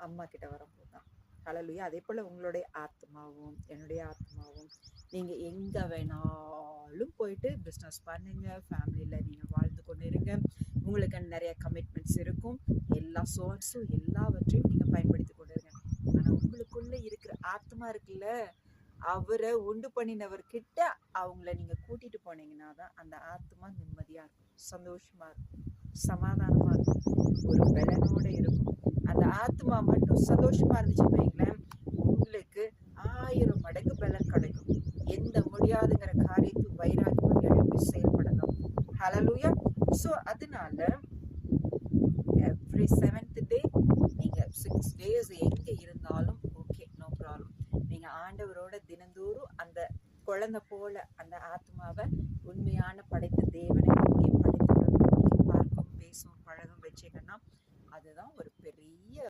அம்மா கிட்ட வரும்போது தான். ஹalleluya. அதே போல உங்களுடைய ஆத்மாவும் என்னுடைய ஆத்மாவும் நீங்க எங்க வேணாலும் போயிட்டு பிஸ்னஸ் பண்ணுங்க, ஃபேமிலியில நீங்க வாழ்ந்து கொண்டு இருங்க. உங்களுக்கு நிறைய கமிட்மெண்ட்ஸ் இருக்கும், எல்லா சோர்ஸும் எல்லாவற்றையும் நீங்க பயன்படுத்தி கொண்டு இருங்க. ஆனா உங்களுக்குள்ள இருக்கிற ஆத்மா இருக்குல்ல, அவரை உண்டு பண்ணினவர்கிட்ட அவங்கள நீங்க கூட்டிட்டு போனீங்கன்னா தான் அந்த ஆத்மா நிம்மதியா இருக்கும், சந்தோஷமா இருக்கும், சமாதானமா இருக்கும், ஒரு பலனோட இருக்கும். அந்த ஆத்மா மட்டும் சந்தோஷமா இருந்துச்சு வைங்களேன், உங்களுக்கு 1000 மடங்கு பலன் கிடைக்கும். எந்த முடியாதுங்கிற காரியத்தை வைராக்கியமா எழுப்பி செயல்படலாம். ஹalleluya. சோ அதனால எவ்ரி 7th டே நீங்க 6 days எங்க இருந்தாலும் ஓகே, நோ ப்ராப்ளம். நீங்க ஆண்டவரோட தினந்தோறும் அந்த குழந்தை போல அந்த ஆத்மாவை